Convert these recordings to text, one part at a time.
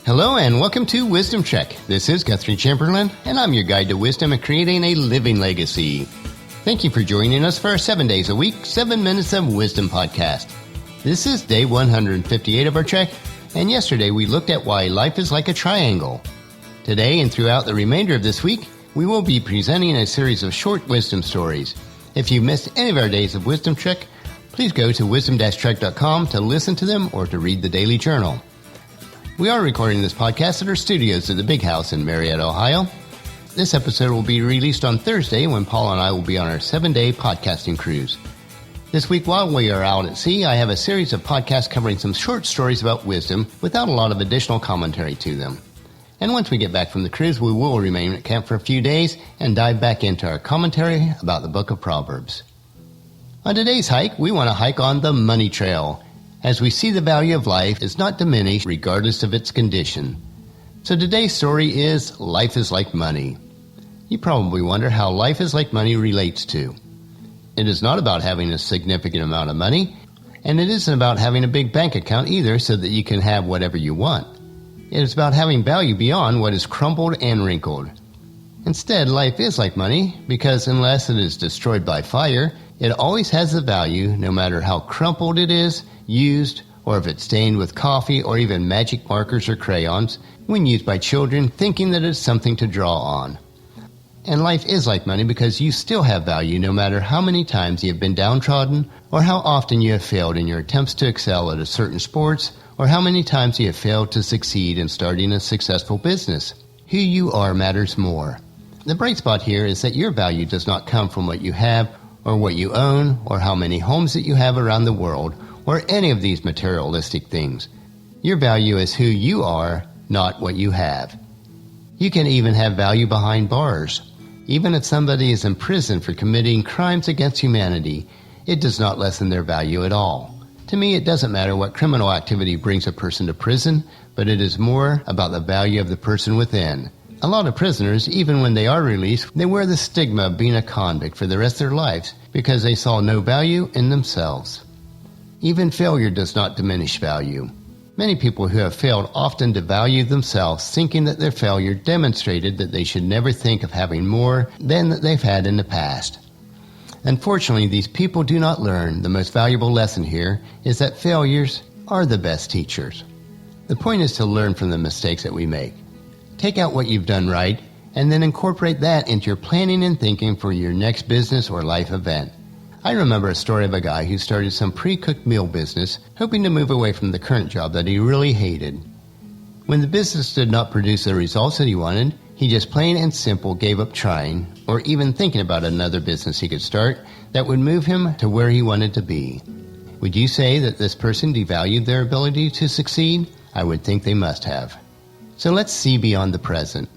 Hello and welcome to Wisdom Check. This is Guthrie Chamberlain, and I'm your guide to wisdom and creating a living legacy. Thank you for joining us for our 7 days a week, 7 Minutes of Wisdom podcast. This is day 158 of our check, and yesterday we looked at why life is like a triangle. Today and throughout the remainder of this week, we will be presenting a series of short wisdom stories. If you missed any of our days of Wisdom Check, please go to wisdom-trek.com to listen to them or to read the daily journal. We are recording this podcast at our studios at the Big House in Marietta, Ohio. This episode will be released on Thursday when Paul and I will be on our 7-day podcasting cruise. This week while we are out at sea, I have a series of podcasts covering some short stories about wisdom without a lot of additional commentary to them. And once we get back from the cruise, we will remain at camp for a few days and dive back into our commentary about the book of Proverbs. On today's hike, we want to hike on the money trail, as we see the value of life is not diminished regardless of its condition. So today's story is Life is Like Money. You probably wonder how life is like money relates to. It is not about having a significant amount of money, and it isn't about having a big bank account either so that you can have whatever you want. It is about having value beyond what is crumpled and wrinkled. Instead, life is like money because unless it is destroyed by fire, it always has the value no matter how crumpled it is, used, or if it's stained with coffee or even magic markers or crayons when used by children thinking that it's something to draw on. And life is like money because you still have value no matter how many times you have been downtrodden or how often you have failed in your attempts to excel at a certain sports or how many times you have failed to succeed in starting a successful business. Who you are matters more. The bright spot here is that your value does not come from what you have or what you own or how many homes that you have around the world or any of these materialistic things. Your value is who you are, not what you have. You can even have value behind bars. Even if somebody is in prison for committing crimes against humanity, it does not lessen their value at all. To me, it doesn't matter what criminal activity brings a person to prison, but it is more about the value of the person within. A lot of prisoners, even when they are released, they wear the stigma of being a convict for the rest of their lives because they saw no value in themselves. Even failure does not diminish value. Many people who have failed often devalue themselves, thinking that their failure demonstrated that they should never think of having more than that they've had in the past. Unfortunately, these people do not learn. The most valuable lesson here is that failures are the best teachers. The point is to learn from the mistakes that we make. Take out what you've done right, and then incorporate that into your planning and thinking for your next business or life event. I remember a story of a guy who started some pre-cooked meal business, hoping to move away from the current job that he really hated. When the business did not produce the results that he wanted, he just plain and simple gave up trying, or even thinking about another business he could start that would move him to where he wanted to be. Would you say that this person devalued their ability to succeed? I would think they must have. So let's see beyond the present.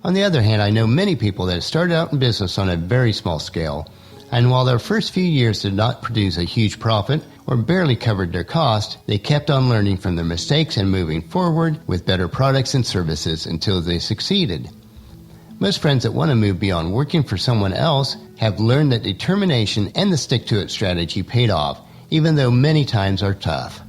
On the other hand, I know many people that have started out in business on a very small scale, and while their first few years did not produce a huge profit or barely covered their cost, they kept on learning from their mistakes and moving forward with better products and services until they succeeded. Most friends that want to move beyond working for someone else have learned that determination and the stick-to-it strategy paid off, even though many times are tough.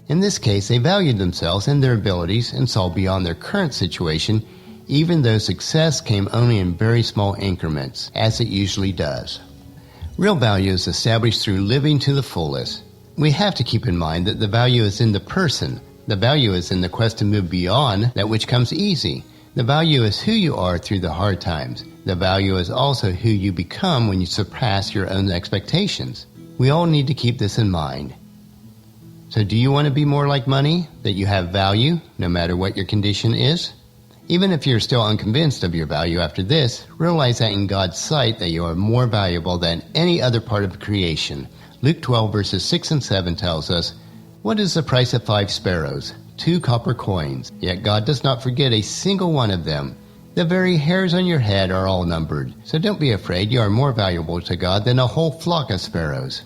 In this case, they valued themselves and their abilities and saw beyond their current situation, even though success came only in very small increments, as it usually does. Real value is established through living to the fullest. We have to keep in mind that the value is in the person. The value is in the quest to move beyond that which comes easy. The value is who you are through the hard times. The value is also who you become when you surpass your own expectations. We all need to keep this in mind. So do you want to be more like money, that you have value no matter what your condition is? Even if you're still unconvinced of your value after this, realize that in God's sight that you are more valuable than any other part of creation. Luke 12 verses 6 and 7 tells us, "What is the price of 5 sparrows? 2 copper coins. Yet God does not forget a single one of them. The very hairs on your head are all numbered. So don't be afraid, you are more valuable to God than a whole flock of sparrows."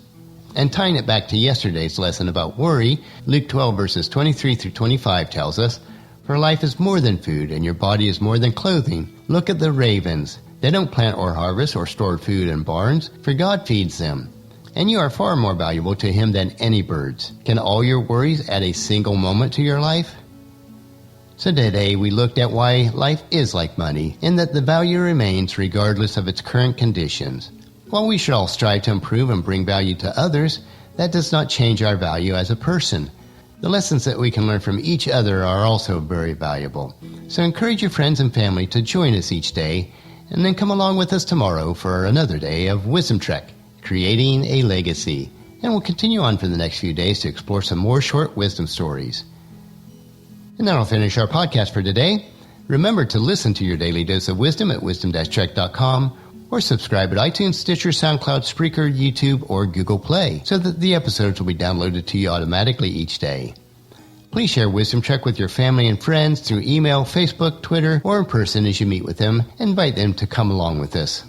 And tying it back to yesterday's lesson about worry, Luke 12 verses 23 through 25 tells us, "For life is more than food, and your body is more than clothing. Look at the ravens. They don't plant or harvest or store food in barns, for God feeds them. And you are far more valuable to Him than any birds. Can all your worries add a single moment to your life?" So today we looked at why life is like money and that the value remains regardless of its current conditions. While we should all strive to improve and bring value to others, that does not change our value as a person. The lessons that we can learn from each other are also very valuable. So encourage your friends and family to join us each day, and then come along with us tomorrow for another day of Wisdom Trek, Creating a Legacy. And we'll continue on for the next few days to explore some more short wisdom stories. And that'll finish our podcast for today. Remember to listen to your daily dose of wisdom at wisdom-trek.com or subscribe at iTunes, Stitcher, SoundCloud, Spreaker, YouTube, or Google Play so that the episodes will be downloaded to you automatically each day. Please share Wisdom Trek with your family and friends through email, Facebook, Twitter, or in person as you meet with them and invite them to come along with us.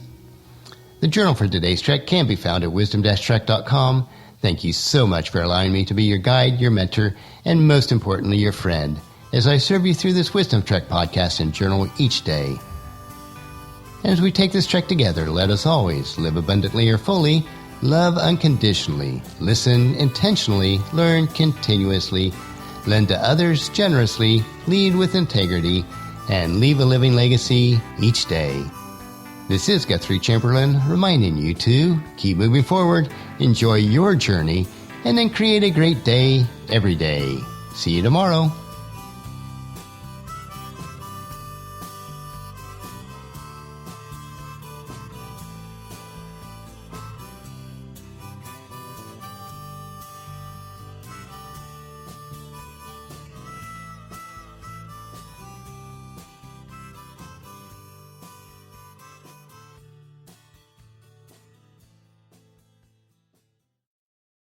The journal for today's trek can be found at wisdom-trek.com. Thank you so much for allowing me to be your guide, your mentor, and most importantly, your friend, as I serve you through this Wisdom Trek podcast and journal each day. And as we take this trek together, let us always live abundantly or fully, love unconditionally, listen intentionally, learn continuously, lend to others generously, lead with integrity, and leave a living legacy each day. This is Guthrie Chamberlain reminding you to keep moving forward, enjoy your journey, and then create a great day every day. See you tomorrow.